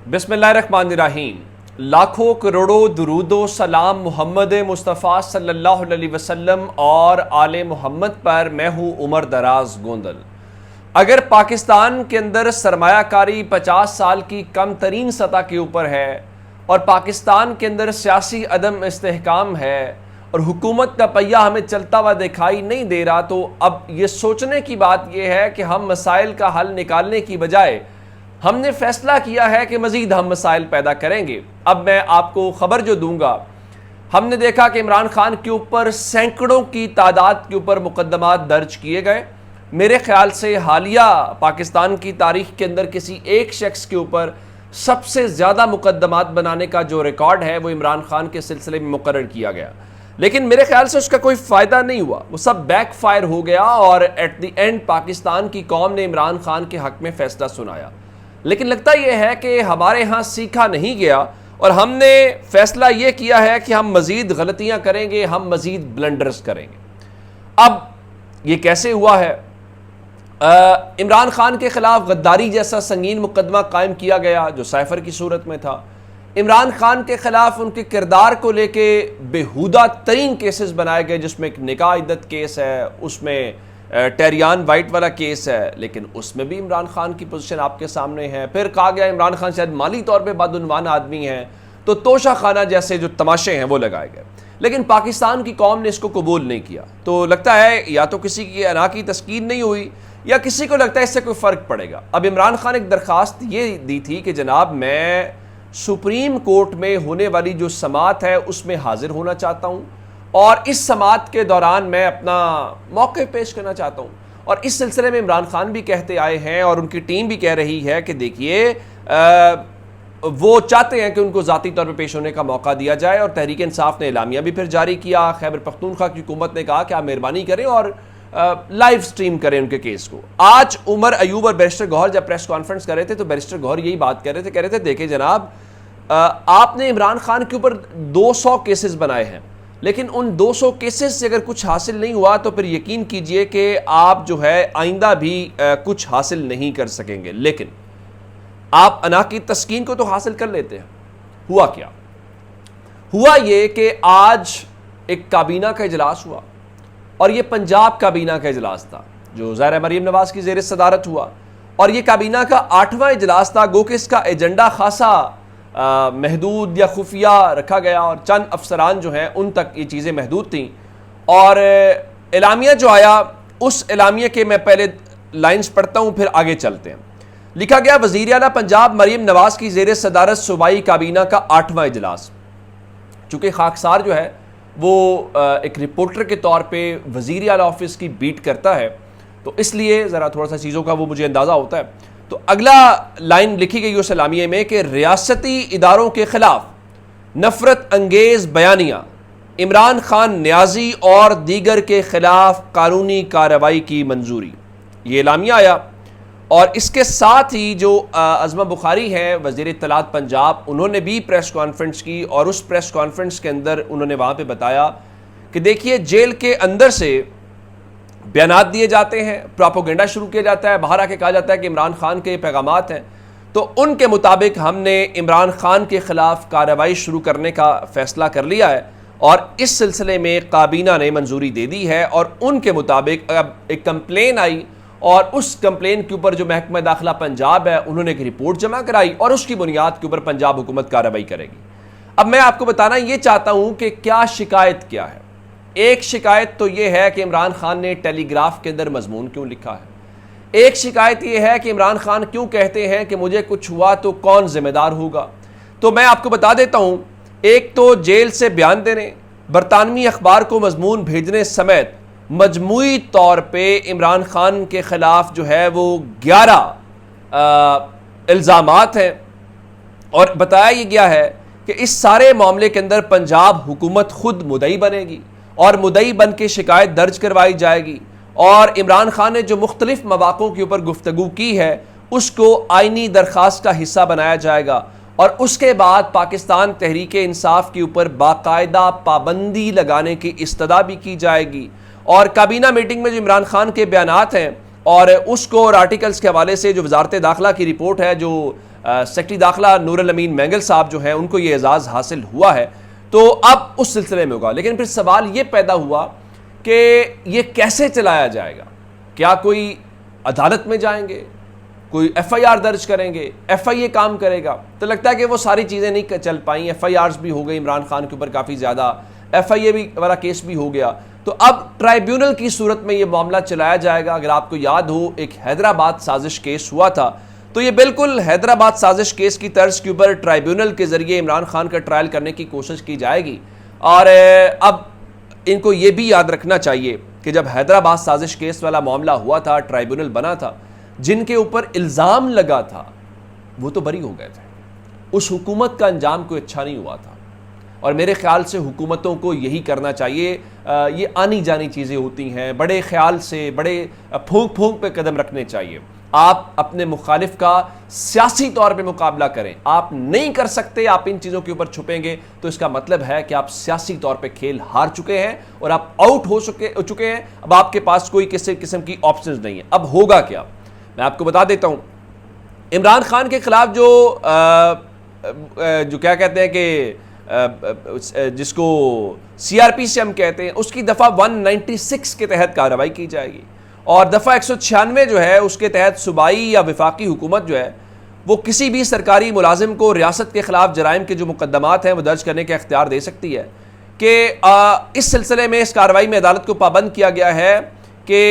बिस्मिल्लाहिर्रहमानिर्रहीम। लाखों करोड़ों दुरूदो सलाम मोहम्मद मुस्तफ़ा सल्लल्लाहु अलैहि वसल्लम और आले मोहम्मद पर। मैं हूँ उमर दराज गोंदल। अगर पाकिस्तान के अंदर सरमायाकारी 50 साल की कम तरीन सतह के ऊपर है और पाकिस्तान के अंदर सियासी अदम इस्तेहकाम है और हुकूमत का पहिया हमें चलता हुआ दिखाई नहीं दे रहा, तो अब ये सोचने की बात यह है कि हम मसाइल का हल निकालने की बजाय हमने फैसला किया है कि मज़ीद हम मसाइल पैदा करेंगे। अब मैं आपको ख़बर जो दूंगा, हमने देखा कि इमरान खान के ऊपर सैकड़ों की तादाद के ऊपर मुकदमात दर्ज किए गए। मेरे ख्याल से हालिया पाकिस्तान की तारीख के अंदर किसी एक शख्स के ऊपर सबसे ज़्यादा मुकदमात बनाने का जो रिकॉर्ड है वो इमरान खान के सिलसिले में मुकर्रर किया गया, लेकिन मेरे ख्याल से उसका कोई फ़ायदा नहीं हुआ, वो सब बैक फायर हो गया और एट द एंड पाकिस्तान की कौम ने इमरान खान के हक़ में फ़ैसला सुनाया। लेकिन लगता यह है कि हमारे यहाँ सीखा नहीं गया और हमने फैसला यह किया है कि हम मज़ीद गलतियाँ करेंगे, हम मज़ीद ब्लंडर्स करेंगे। अब ये कैसे हुआ है? इमरान खान के ख़िलाफ़ गद्दारी जैसा संगीन मुकदमा कायम किया गया जो साइफ़र की सूरत में था। इमरान खान के ख़िलाफ़ उनके किरदार को लेके बेहुदा तरीन केसेस बनाए गए, जिसमें एक निकाह इद्दत केस है, उसमें टेरियान वाइट वाला केस है, लेकिन उसमें भी इमरान खान की पोजीशन आपके सामने है। फिर कहा गया इमरान खान शायद माली तौर पे बदउनवान आदमी हैं, तो तोशा खाना जैसे जो तमाशे हैं वो लगाए गए, लेकिन पाकिस्तान की कौम ने इसको कबूल नहीं किया। तो लगता है या तो किसी की अना की तस्कीन नहीं हुई या किसी को लगता है इससे कोई फ़र्क पड़ेगा। अब इमरान खान एक दरख्वास्त ये दी थी कि जनाब मैं सुप्रीम कोर्ट में होने वाली जो समाअत है उसमें हाजिर होना चाहता हूँ और इस समाअत के दौरान मैं अपना मौक़िफ़ पेश करना चाहता हूँ। और इस सिलसिले में इमरान खान भी कहते आए हैं और उनकी टीम भी कह रही है कि देखिए वो चाहते हैं कि उनको ज़ाती तौर पर पेश होने का मौका दिया जाए। और तहरीक इंसाफ ने एलामिया भी फिर जारी किया। खैबर पख्तूनख्वा की हुकूमत ने कहा कि आप मेहरबानी करें और लाइव स्ट्रीम करें उनके केस को। आज उमर अयूब और बैरिस्टर गौहर जब प्रेस कॉन्फ्रेंस कर रहे थे तो बैरिस्टर गौहर यही बात कह रहे थे देखिए जनाब, आपने इमरान खान के ऊपर 200 केसेस बनाए हैं, लेकिन उन 200 केसेस से अगर कुछ हासिल नहीं हुआ तो फिर यकीन कीजिए कि आप जो है आइंदा भी कुछ हासिल नहीं कर सकेंगे। लेकिन आप अना की तस्कीन को तो हासिल कर लेते हैं। हुआ क्या? हुआ ये कि आज एक काबीना का इजलास हुआ और ये पंजाब काबीना का इजलास था जो ज़ाहिर मरीम नवाज की ज़ेर सदारत हुआ, और ये काबीना का 8वां इजलास था। गो कि इसका एजेंडा खासा महदूद या खुफिया रखा गया और चंद अफसरान जो हैं उन तक ये चीज़ें महदूद थीं। और एलामिया जो आया, उस एलामिया के मैं पहले लाइन्स पढ़ता हूँ फिर आगे चलते हैं। लिखा गया, वज़ीर आला पंजाब मरीम नवाज की ज़ेर सदारत सूबाई काबीना का 8वां इजलास। चूँकि खाकसार जो है वो एक रिपोर्टर के तौर पे वज़ीर आला ऑफिस की बीट करता है, तो इसलिए ज़रा थोड़ा सा चीज़ों का वो मुझे अंदाज़ा होता है। तो अगला लाइन लिखी गई उस सलामिये में कि रियासती इदारों के ख़िलाफ़ नफ़रत अंगेज़ बयानियाँ, इमरान खान न्याजी और दीगर के ख़िलाफ़ कानूनी कार्रवाई की मंजूरी। ये एलामिया आया और इसके साथ ही जो अज़मा बुखारी हैं वज़ीर इत्तलात पंजाब, उन्होंने भी प्रेस कॉन्फ्रेंस की और उस प्रेस कॉन्फ्रेंस के अंदर उन्होंने वहाँ पे बताया कि देखिए जेल के अंदर से बयानात दिए जाते हैं, प्रोपोगेंडा शुरू किया जाता है, बाहर आके कहा जाता है कि इमरान खान के पैगामात हैं, तो उनके मुताबिक हमने इमरान खान के ख़िलाफ़ कार्रवाई शुरू करने का फ़ैसला कर लिया है और इस सिलसिले में काबीना ने मंजूरी दे दी है। और उनके मुताबिक अब एक कंप्लेन आई और उस कंप्लेन के ऊपर जो महकमा दाखिला पंजाब है उन्होंने एक रिपोर्ट जमा कराई और उसकी बुनियाद के ऊपर पंजाब हुकूमत कार्रवाई करेगी। अब मैं आपको बताना ये चाहता हूँ कि क्या शिकायत क्या है। एक शिकायत तो ये है कि इमरान खान ने टेलीग्राफ के अंदर मजमून क्यों लिखा है। एक शिकायत ये है कि इमरान खान क्यों कहते हैं कि मुझे कुछ हुआ तो कौन जिम्मेदार होगा। तो मैं आपको बता देता हूँ, एक तो जेल से बयान देने, बरतानवी अखबार को मजमून भेजने समेत मजमूई तौर पे इमरान खान के ख़िलाफ़ जो है वो 11 इल्ज़ामात हैं और बताया ये गया है कि इस सारे मामले के अंदर पंजाब हुकूमत खुद मुदई बनेगी और मुदई बन के शिकायत दर्ज करवाई जाएगी और इमरान खान ने जो मुख्तलिफ मवाक़ों के ऊपर गुफ्तगू की है उसको आइनी दरख्वास्त का हिस्सा बनाया जाएगा और उसके बाद पाकिस्तान तहरीक इंसाफ के ऊपर बाकायदा पाबंदी लगाने की इस्तदा भी की जाएगी। और काबीना मीटिंग में जो इमरान खान के बयानात हैं और उसको और आर्टिकल्स के हवाले से जो वजारत दाखिला की रिपोर्ट है, जो सेक्रेटरी दाखिला नूरुल अमीन मैंगल साहब जो हैं उनको ये एजाज़ हासिल हुआ है, तो अब उस सिलसिले में होगा। लेकिन फिर सवाल ये पैदा हुआ कि ये कैसे चलाया जाएगा? क्या कोई अदालत में जाएंगे, कोई FIR दर्ज करेंगे, FIA काम करेगा? तो लगता है कि वो सारी चीज़ें नहीं चल पाई। FIRs भी हो गई इमरान खान के ऊपर काफ़ी ज़्यादा, FIA भी वाला केस भी हो गया। तो अब ट्राइब्यूनल की सूरत में ये मामला चलाया जाएगा। अगर आपको याद हो, एक हैदराबाद साजिश केस हुआ था, तो ये बिल्कुल हैदराबाद साजिश केस की तर्ज के ऊपर ट्राइब्यूनल के ज़रिए इमरान खान का ट्रायल करने की कोशिश की जाएगी। और अब इनको ये भी याद रखना चाहिए कि जब हैदराबाद साजिश केस वाला मामला हुआ था, ट्राइब्यूनल बना था, जिनके ऊपर इल्ज़ाम लगा था वो तो बरी हो गए थे। उस हुकूमत का अंजाम कोई अच्छा नहीं हुआ था। और मेरे ख्याल से हुकूमतों को यही करना चाहिए। ये आनी जानी चीज़ें होती हैं, बड़े ख्याल से, बड़े फूंक फूंक पे कदम रखने चाहिए। आप अपने मुखालिफ का सियासी तौर पे मुकाबला करें। आप नहीं कर सकते, आप इन चीज़ों के ऊपर छुपेंगे तो इसका मतलब है कि आप सियासी तौर पे खेल हार चुके हैं और आप आउट हो चुके हैं। अब आपके पास कोई किसी किस्म की ऑप्शंस नहीं है। अब होगा क्या, मैं आपको बता देता हूं। इमरान खान के खिलाफ जो क्या कहते हैं कि जिसको CRPC हम कहते हैं, उसकी दफ़ा 196 के तहत कार्रवाई की जाएगी और दफ़ा 196 जो है उसके तहत सूबाई या वफाकी हुकूमत जो है वो किसी भी सरकारी मुलाजिम को रियासत के खिलाफ जराइम के जो मुकदमात हैं वो दर्ज करने का इख्तियार दे सकती है। कि इस सिलसिले में इस कार्रवाई में अदालत को पाबंद किया गया है कि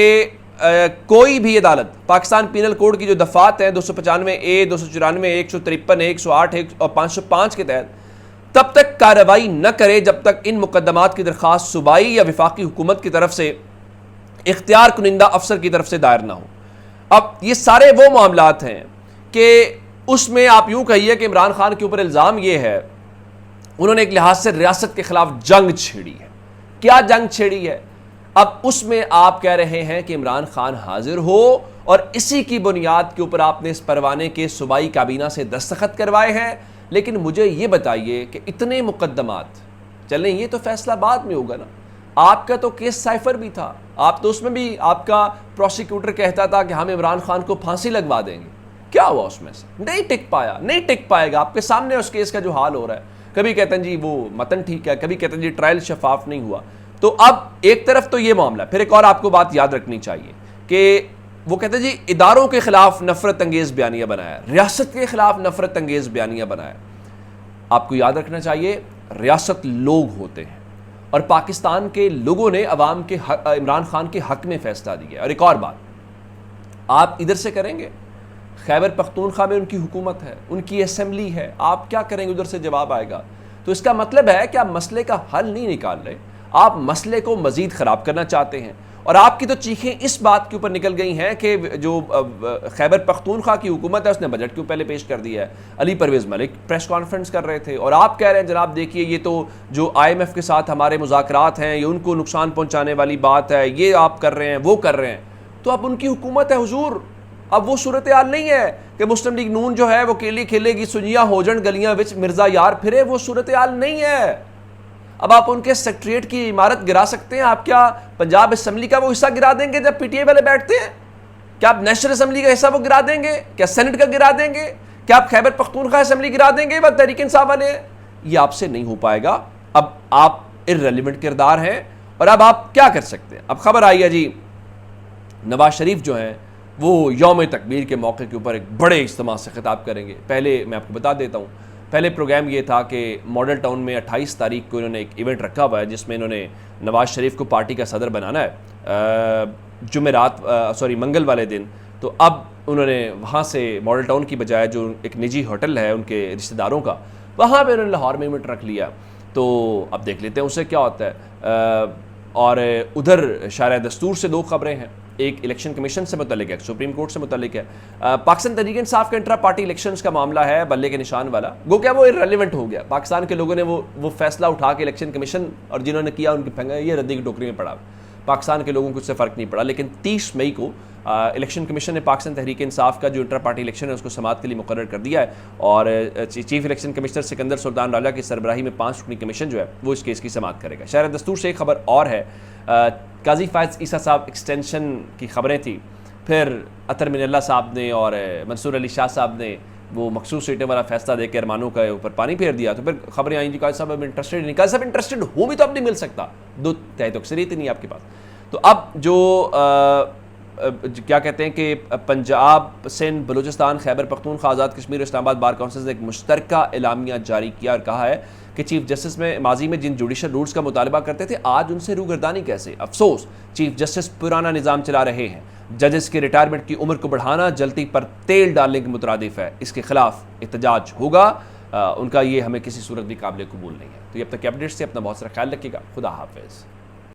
कोई भी अदालत पाकिस्तान पीनल कोड की जो दफ़ात हैं 295A, 294, 153, 108 और 505 के तहत तब तक कार्रवाई न करे जब तक इन मुकदमात की दरख्वास्त सूबाई या वफाकी हुकूमत की तरफ से इख्तियार कुनिंदा अफसर की तरफ से दायर ना हो। अब ये सारे वो मामलात हैं कि उसमें आप यूं कहिए कि इमरान खान के ऊपर इल्ज़ाम ये है उन्होंने एक लिहाज से रियासत के खिलाफ जंग छेड़ी है। क्या जंग छेड़ी है? अब उसमें आप कह रहे हैं कि इमरान खान हाजिर हो और इसी की बुनियाद के ऊपर आपने इस परवाने के सूबाई काबीना से दस्तखत करवाए हैं। लेकिन मुझे ये बताइए कि इतने मुकदमात चलें, ये तो फैसला बाद में होगा ना। आपका तो केस साइफर भी था, आप तो उसमें भी आपका प्रोसिक्यूटर कहता था कि हम इमरान खान को फांसी लगवा देंगे। क्या हुआ उसमें से? नहीं टिक पाया, नहीं टिक पाएगा। आपके सामने उस केस का जो हाल हो रहा है, कभी कहते हैं जी वो मतन ठीक है, कभी कहते हैं जी ट्रायल शफाफ नहीं हुआ। तो अब एक तरफ तो ये मामला, फिर एक और आपको बात याद रखनी चाहिए कि वो कहते हैं जी इदारों के खिलाफ नफरत अंगेज बयानियां बनाया, रियासत के खिलाफ नफरत अंगेज बयानियां बनाया। आपको याद रखना चाहिए रियासत लोग होते हैं और पाकिस्तान के लोगों ने अवाम के इमरान खान के हक में फैसला दिया। और एक और बात, आप इधर से करेंगे, खैबर पख्तूनख्वा में उनकी हुकूमत है, उनकी असेंबली है, आप क्या करेंगे? उधर से जवाब आएगा। तो इसका मतलब है कि आप मसले का हल नहीं निकाल रहे, आप मसले को मजीद ख़राब करना चाहते हैं। और आपकी तो चीखें इस बात के ऊपर निकल गई हैं कि जो खैबर पख्तूनख्वा की हुकूमत है उसने बजट क्यों पहले पेश कर दिया है। अली परवेज़ मलिक प्रेस कॉन्फ्रेंस कर रहे थे और आप कह रहे हैं जनाब देखिए ये तो जो IMF के साथ हमारे मुज़ाकरात हैं, ये उनको नुकसान पहुँचाने वाली बात है, ये आप कर रहे हैं, वो कर रहे हैं। तो अब उनकी हुकूमत है हुजूर। अब वो सूरत हाल नहीं है कि मुस्लिम लीग नून जो है वो केली खेलेगी, सुनिया होजन गलियां विच मिर्जा यार फिरे, वो सूरत हाल नहीं है। अब आप उनके सेक्रेटरीट की इमारत गिरा सकते हैं? आप क्या पंजाब असेंबली का वो हिस्सा गिरा देंगे जब PTA वाले बैठते हैं? क्या आप नेशनल असेंबली का हिस्सा वो गिरा देंगे? क्या सेनेट का गिरा देंगे? क्या आप खैबर पख्तूनख्वा असेंबली गिरा देंगे? वह तहरीक इंसाफ वाले हैं। ये आपसे नहीं हो पाएगा। अब आप इर्रेलेवेंट किरदार हैं और अब आप क्या कर सकते हैं? अब खबर आई है जी नवाज शरीफ जो हैं वो यौम तकबीर के मौके के ऊपर एक बड़े इज्तिमा से खिताब करेंगे। पहले मैं आपको बता देता हूँ, पहले प्रोग्राम ये था कि मॉडल टाउन में 28 तारीख को इन्होंने एक इवेंट रखा हुआ है जिसमें इन्होंने नवाज शरीफ को पार्टी का सदर बनाना है मंगल वाले दिन। तो अब उन्होंने वहाँ से मॉडल टाउन की बजाय जो एक निजी होटल है उनके रिश्तेदारों का, वहाँ पे उन्होंने लाहौर में इवेंट रख लिया। तो अब देख लेते हैं उससे क्या होता है। और उधर शायर दस्तूर से दो खबरें हैं, एक इलेक्शन कमीशन से मुतल्लिक है, सुप्रीम कोर्ट से मुतल्लिक है। पाकिस्तान तहरीक इंसाफ का इंट्रा पार्टी इलेक्शंस का मामला है, बल्ले के निशान वाला। गो क्या वो इर्रेलेवेंट हो गया। पाकिस्तान के लोगों ने वो फैसला उठा के इलेक्शन कमीशन और जिन्होंने किया उनके फेंगा, ये रद्दी की टोकरी में पड़ा। पाकिस्तान के लोगों को उससे फ़र्क नहीं पड़ा। लेकिन 30 मई को इलेक्शन कमीशन ने पाकिस्तान तहरीक इंसाफ का जो इंटर पार्टी इलेक्शन है उसको समाअत के लिए मुकर्रर कर दिया है और chief election commissioner Sikandar Sultan Raja की सरबराही में 5 रुकनी कमीशन जो है वो इस केस की समाअत करेगा। शायर दस्तूर से एक खबर और है, काजी फायज ईसा साहब एक्सटेंशन की खबरें थी फिर अतर मिनल्ला साहब ने और मंसूर अली शाह साहब ने वो मखसूस सीटें वाला फैसला देकर अरमानों के ऊपर पानी फेर दिया। तो फिर खबरें आई जी काजी साहब अब इंटरेस्टेड नहीं, काजी साहब इंटरेस्टेड हो भी तो अब नहीं मिल सकता, दो तय तो अक्सरियत ही नहीं आपके पास। तो अब जो क्या कहते हैं कि पंजाब, सिंध, बलूचिस्तान, खैबर पख्तूनख्वा, आज़ाद कश्मीर, इस्लामाबाद बार काउंसिल ने एक मुश्तरका एलामिया जारी किया और कहा है कि चीफ जस्टिस में माजी में जिन जुडिशल रूल्स का मुतालबा करते थे आज उनसे रूगर्दानी कैसे। अफसोस चीफ जस्टिस पुराना निज़ाम चला रहे हैं। जजेस के रिटायरमेंट की उम्र को बढ़ाना जलती पर तेल डालने के मुतरादिफ है, इसके खिलाफ एहतजाज होगा। उनका ये हमें किसी सूरत भी काबिल कबूल नहीं है। तो ये अब तक अपडेट्स से अपना बहुत सारा ख्याल रखिएगा। खुदा हाफिज़।